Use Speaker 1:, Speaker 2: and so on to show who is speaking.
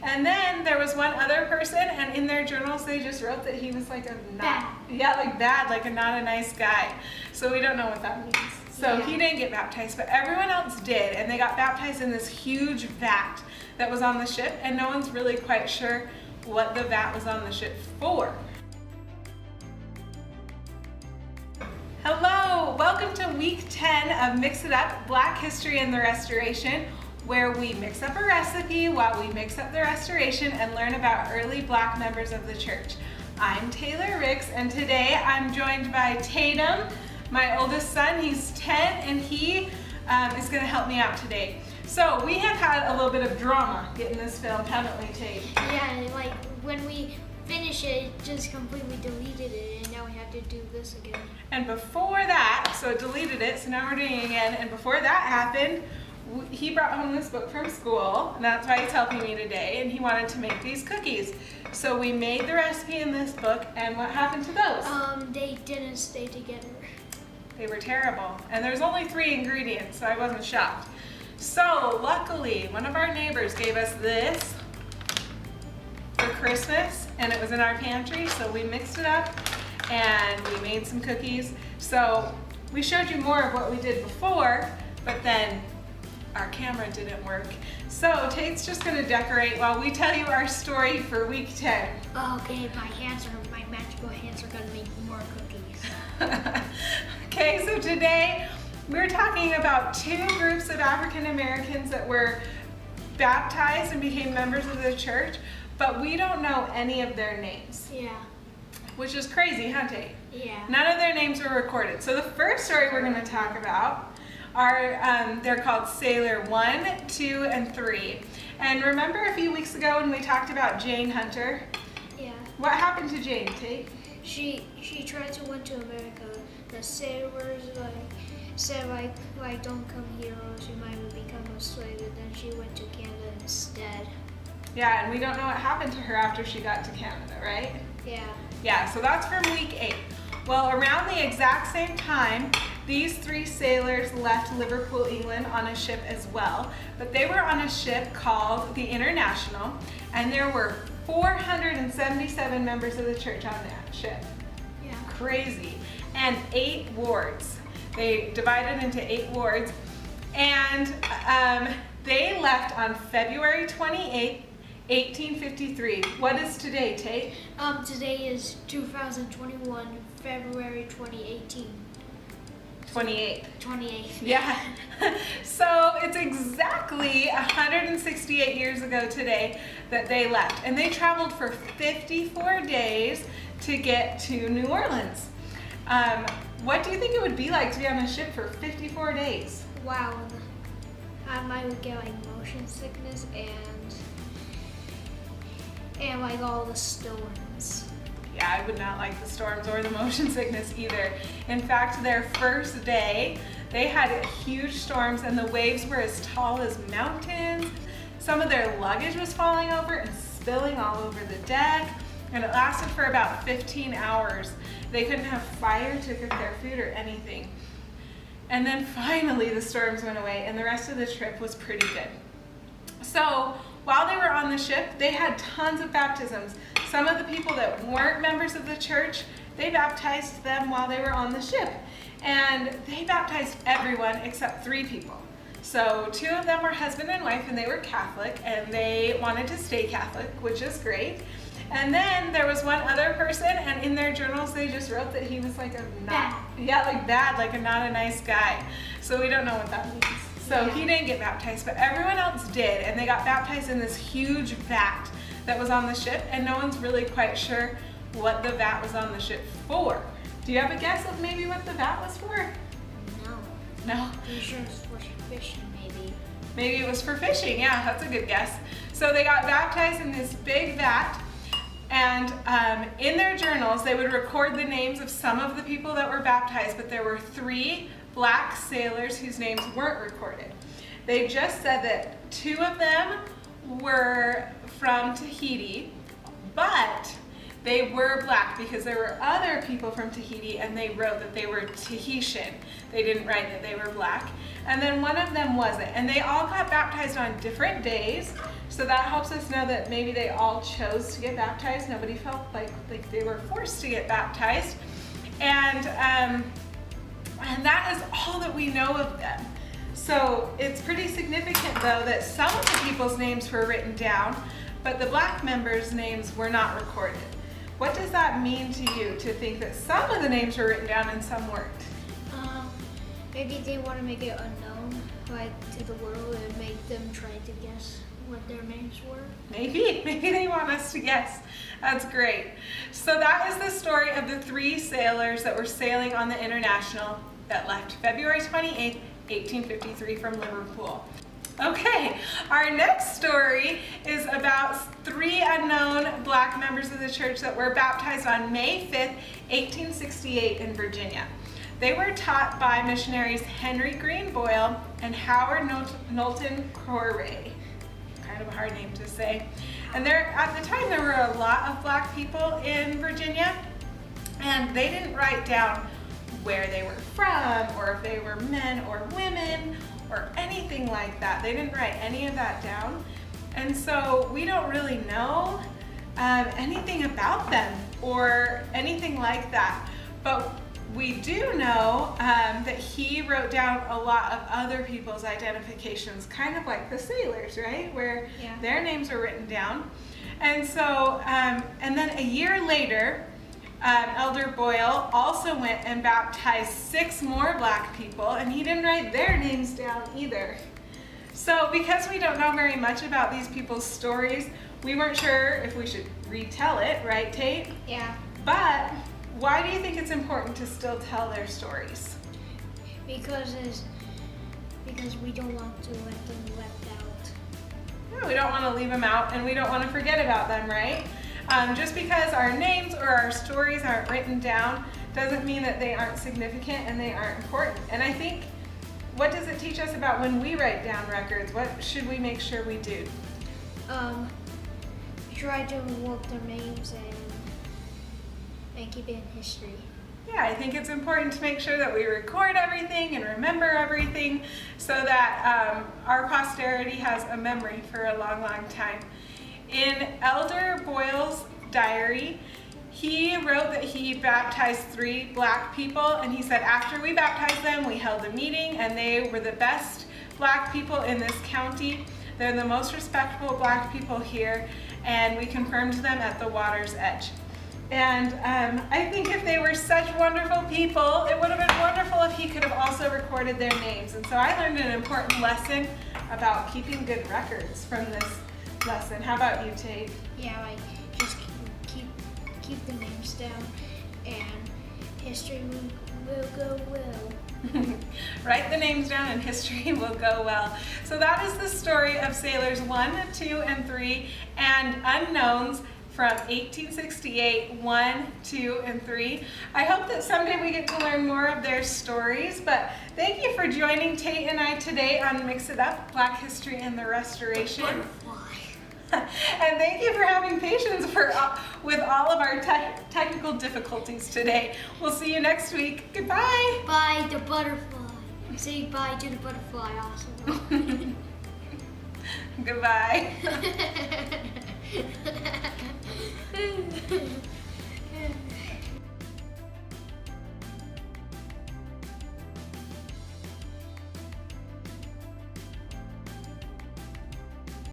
Speaker 1: And then there was one other person, and in their journals they just wrote that he was like a bad, like a not a nice guy. So we don't know what that means. So he didn't get baptized, but everyone else did, and they got baptized in this huge vat that was on the ship, and no one's really quite sure what the vat was on the ship for. Hello, welcome to week 10 of Mix It Up, Black History and the Restoration, where we mix up a recipe while we mix up the restoration and learn about early Black members of the church. I'm Taylor Ricks, and today I'm joined by Tatum, my oldest son. He's 10, and he is going to help me out today. So we have had a little bit of drama getting this filmed, haven't we, Tate?
Speaker 2: Yeah, like when we finished it just completely deleted it, and now we have to do this again.
Speaker 1: And before that, so it deleted it, so now we're doing it again, and before that happened, he brought home this book from school, and that's why he's helping me today, and he wanted to make these cookies. So we made the recipe in this book, and what happened to those?
Speaker 2: They didn't stay together.
Speaker 1: They were terrible, and there's only 3 ingredients, so I wasn't shocked. So luckily, one of our neighbors gave us this for Christmas, and it was in our pantry, so we mixed it up, and we made some cookies. So we showed you more of what we did before, but then our camera didn't work. So Tate's just gonna decorate while we tell you our story for week 10.
Speaker 2: Okay, my magical hands are gonna make more cookies.
Speaker 1: Okay, so today we're talking about 2 groups of African Americans that were baptized and became members of the church, but we don't know any of their names.
Speaker 2: Yeah.
Speaker 1: Which is crazy, huh, Tate?
Speaker 2: Yeah.
Speaker 1: None of their names were recorded. So the first story we're gonna talk about are, they're called Sailor 1, 2, and 3. And remember a few weeks ago when we talked about Jane Hunter?
Speaker 2: Yeah.
Speaker 1: What happened to Jane, Tate?
Speaker 2: She tried to went to America. The sailors said don't come here or else you might become a slave, and then she went to Canada instead.
Speaker 1: Yeah, and we don't know what happened to her after she got to Canada, right?
Speaker 2: Yeah.
Speaker 1: Yeah, so that's from week 8. Well, around the exact same time, these 3 sailors left Liverpool, England on a ship as well, but they were on a ship called the International, and there were 477 members of the church on that ship.
Speaker 2: Yeah.
Speaker 1: Crazy. And 8 wards. They divided into 8 wards, and they left on February 28th, 1853. What is today, Tate?
Speaker 2: Today is 2021, February 2018.
Speaker 1: 28th.
Speaker 2: 28th.
Speaker 1: Yeah. So it's exactly 168 years ago today that they left, and they traveled for 54 days to get to New Orleans. What do you think it would be like to be on a ship for 54 days?
Speaker 2: Wow. I might get like motion sickness and like all the storms.
Speaker 1: Yeah, I would not like the storms or the motion sickness either. In fact, their first day, they had huge storms and the waves were as tall as mountains. Some of their luggage was falling over and spilling all over the deck, and it lasted for about 15 hours. They couldn't have fire to cook their food or anything. And then finally the storms went away and the rest of the trip was pretty good. So while they were on the ship, they had tons of baptisms. Some of the people that weren't members of the church, they baptized them while they were on the ship. And they baptized everyone except 3 people. So 2 of them were husband and wife, and they were Catholic, and they wanted to stay Catholic, which is great. And then there was one other person, and in their journals they just wrote that he was like a bad, like a not a nice guy. So we don't know what that means. So he didn't get baptized, but everyone else did, and they got baptized in this huge vat that was on the ship, and no one's really quite sure what the vat was on the ship for. Do you have a guess of maybe what the vat was for?
Speaker 2: No.
Speaker 1: No?
Speaker 2: You sure it's for fishing, maybe?
Speaker 1: Maybe it was for fishing, yeah, that's a good guess. So they got baptized in this big vat, and in their journals they would record the names of some of the people that were baptized, but there were 3 black sailors whose names weren't recorded. They just said that 2 of them were from Tahiti, but they were black because there were other people from Tahiti and they wrote that they were Tahitian. They didn't write that they were black. And then one of them wasn't. And they all got baptized on different days. So that helps us know that maybe they all chose to get baptized. Nobody felt like they were forced to get baptized. And that is all that we know of them. So it's pretty significant, though, that some of the people's names were written down, but the black members' names were not recorded. What does that mean to you, to think that some of the names were written down and some weren't?
Speaker 2: Maybe they want to make it unknown, like to the world, and make them try to guess what their names were.
Speaker 1: Maybe they want us to guess. That's great. So that is the story of the 3 sailors that were sailing on the International that left February 28th, 1853 from Liverpool. Okay, our next story is about 3 unknown black members of the church that were baptized on May 5th, 1868 in Virginia. They were taught by missionaries Henry Green Boyle and Howard Knowlton Corey. Kind of a hard name to say. And at the time there were a lot of black people in Virginia, and they didn't write down where they were from, or if they were men or women, or anything like that. They didn't write any of that down. And so we don't really know anything about them or anything like that. But we do know that he wrote down a lot of other people's identifications, kind of like the sailors, right? Where their names are written down. And so, and then a year later, Elder Boyle also went and baptized 6 more black people, and he didn't write their names down either. So because we don't know very much about these people's stories, we weren't sure if we should retell it, right, Tate?
Speaker 2: Yeah.
Speaker 1: But why do you think it's important to still tell their stories?
Speaker 2: Because we don't want to let them left out.
Speaker 1: Yeah, we don't want to leave them out, and we don't want to forget about them, right? Just because our names or our stories aren't written down doesn't mean that they aren't significant and they aren't important. And I think, what does it teach us about when we write down records? What should we make sure we do?
Speaker 2: Try to look their names and keep it in history.
Speaker 1: Yeah, I think it's important to make sure that we record everything and remember everything so that our posterity has a memory for a long, long time. In Elder Boyle's diary, he wrote that he baptized 3 black people, and he said after we baptized them, we held a meeting, and they were the best black people in this county. They're the most respectable black people here, and we confirmed them at the water's edge. And I think if they were such wonderful people, it would have been wonderful if he could have also recorded their names. And so I learned an important lesson about keeping good records from this lesson. How about you, Tate?
Speaker 2: Yeah, like just keep the names down, and history will go well.
Speaker 1: Write the names down and history will go well. So that is the story of Sailors 1, 2, and 3, and unknowns from 1868, 1, 2, and 3. I hope that someday we get to learn more of their stories, but thank you for joining Tate and I today on Mix It Up, Black History and the Restoration.
Speaker 2: Butterfly.
Speaker 1: And thank you for having patience with all of our technical difficulties today. We'll see you next week. Goodbye.
Speaker 2: Bye, the butterfly. Say bye to the butterfly also.
Speaker 1: Goodbye.